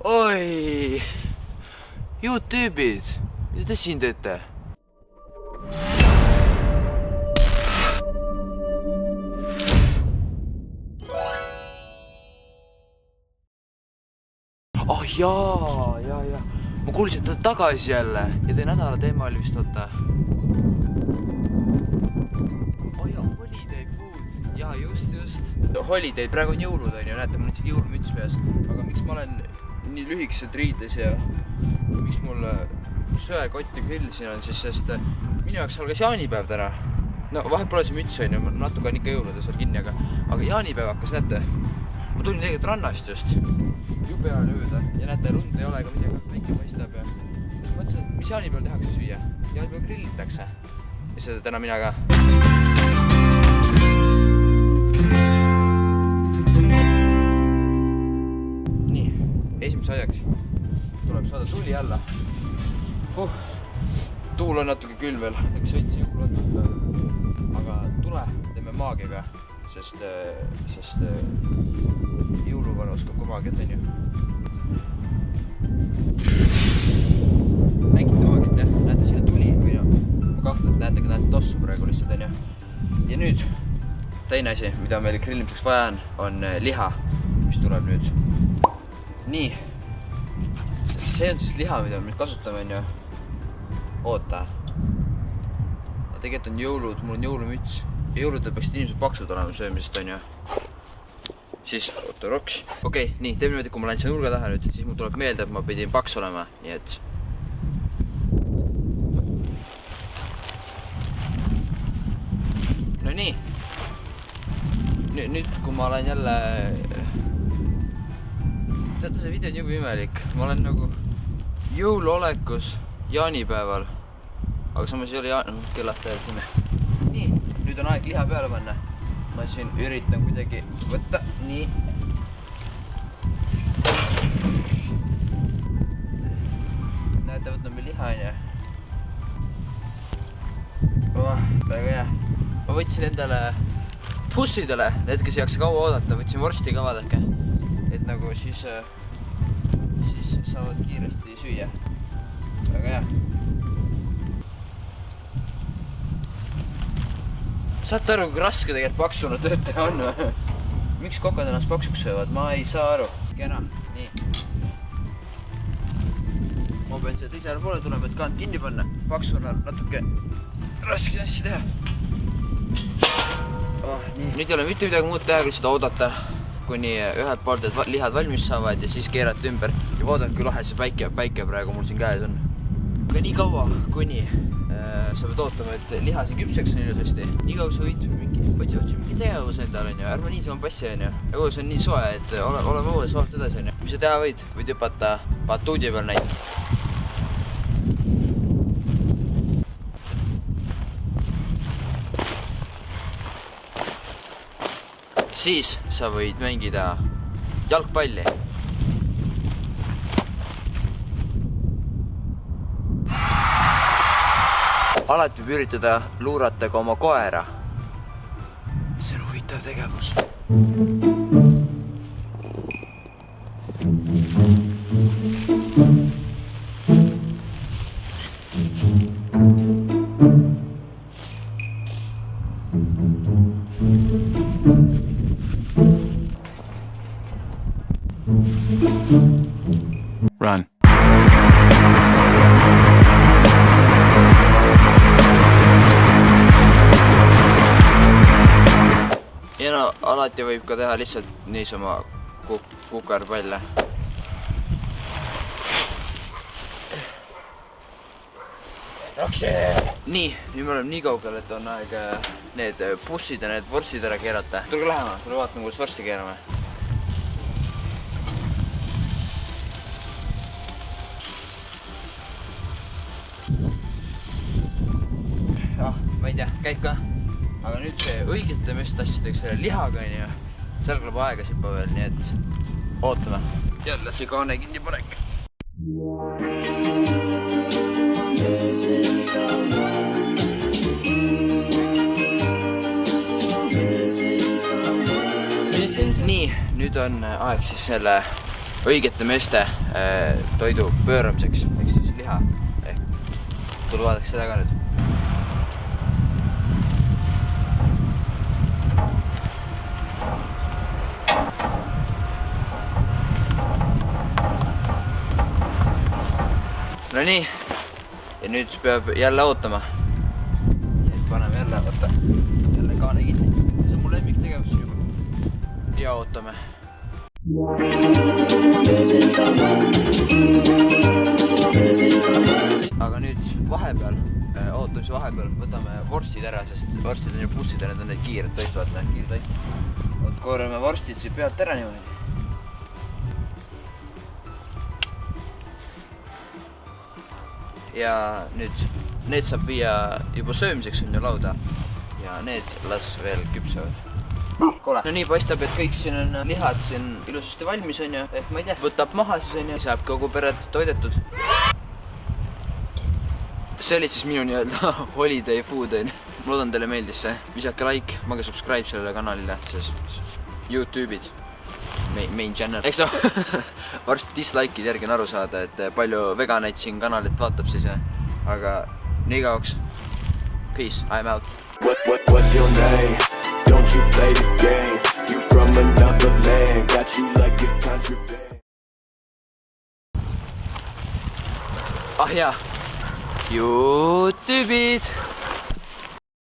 Oi, YouTube'id, mida te siin teete? Oh jaa. Ma kuulsin, et ta tagasi jälle ja te nädala teema oli vist oota. Oh jaa, holiday food. Jaa, just. Holiday, praegu on jõulud, on ju, näete, mul on isegi jõulumüts peas. Aga miks ma olen nii lühikesed riides ja miks mul söekott ja grill siin on, siis sest minu jaoks algas jaanipäev täna. No vahet pole see müts, on ju, natuke on ikka jõuludes veel kinni, aga jaanipäev hakkas, näete. Ma tulin tegelikult rannast just. Jube ajal ööda ja näete, lund ei ole ega midagi, väike paistab ja mõtlesin, et mis jaanipäeval tehakse süüa. Jaanipäeval grillitakse. Ja seda täna mina ka. Nii, esimese asjaks tuleb saada tuli alla. Tuul on natuke küll veel, eks võtsi jõulud. Aga tule teeme maagiaga, sest jõuluvana oskab ka maagiat, on ju. Nägite maagiat, jah? Näete, siin on tuli või no? Ma kahtlen, et näete tossu praegu lihtsalt, on ju. Ja nüüd teine asi, mida meil grillimiseks vaja on liha, mis tuleb nüüd. Nii. See on siis liha, mida me nüüd kasutame, on ju. Oota. Tegelikult on jõulud, mul on jõulumüts. Ja jõuludel peaksid inimesed paksud olema söömisest, on ju. Siis, oota, roks. Okei, nii, teeme niimoodi, kui ma lähen siia nurga taha nüüd, siis mul tuleb meelde, et ma pidin paks olema, nii et. No nii. Nüüd, kui ma olen jälle. Teate, see video on jube imelik. Ma olen nagu jõuluolekus jaanipäeval. Aga samas ei ole kellast veel sinna. Nii, nüüd on aeg liha peale panna. Ma siin üritan kuidagi võtta. Nii. Näete, võtame liha, on ju. Väga hea. Ma võtsin endale bussidele, need, kes ei jaksa kaua oodata, võtsin vorsti ka vaadake. Et nagu siis saavad kiiresti süüa. Väga hea. Saate aru, kui raske tegelikult paksuna tööd teha on või? Miks kokad ennast paksuks söövad? Ma ei saa aru. Kena, nii. Ma pean seda teise poole tulema, et kand kinni panna. Paksuna natuke raske asja teha. Nüüd ei ole mitte midagi muud teha, kui seda oodata, kuni ühed poolt lihad valmis saavad ja siis keerata ümber. Ja vaadake, kui lahe see päike praegu mul siin käes on. Aga nii kaua, kuni sa pead ootama, et liha siin küpseks on ilusasti. Nii kaua sa võid mingi tegevus endal, on ju. Ärma nii sama passi, on ju. Õues on nii soe, et oleme õues vaalt edasi, on ju. Mis sa teha võid? Võid hüpata batuudi peal näit. Siis sa võid mängida jalgpalli. Alati võib üritada luurata ka oma koera. See on huvitav tegevus. Run. Ja no, alati võib ka teha lihtsalt niisama kukerpalle. Nii, nüüd me oleme nii kaugel, et on aeg need bussid ja need vorstid ära keerata. Tulge lähema, tule vaatame, kuidas vorsti keerame. Ma ei tea, käib ka. Aga nüüd see õigete mestassideks selle lihaga, on ju. Seal tuleb aega sipa veel, nii et ootame. Jälle see kaane kinni panek. Nii, nüüd on aeg siis selle õigete meeste toidu pööramiseks, ehk siis liha. Tule vaadaks seda ka nüüd. No nii, ja nüüd peab jälle ootama. Nii, et paneme jälle, võtta, jälle kaane kinni. See on mu lemmik tegevus juba. Ja ootame. Aga nüüd vahepeal, ootamise vahepeal võtame vorstid ära, sest vorstid on ju bussid ja need on need kiired toit, vaatame, kiirtoit. Korrame vorstid siit pealt ära niimoodi. Ja nüüd need saab viia juba söömiseks on ju lauda ja need las veel küpsevad. Kole. No nii paistab, et kõik siin on lihad siin ilusasti valmis on ju, ehk ma ei tea, võtab maha siis on ju, saab kogu peret toidetud. See oli siis minu nii-öelda holiday food on ju. Ma loodan teile meeldis see. Visake like, mage subscribe sellele kanalile, sest YouTube'id. Main channel. Eks no, varsti dislike'id järgi on aru saada, et palju veganeid siin kanalit vaatab siis. Aga nii kauaks. Peace, I'm out. What's your name? Don't you play this game? You from another land. Got you like this contraband. Ah jaa. YouTube'id.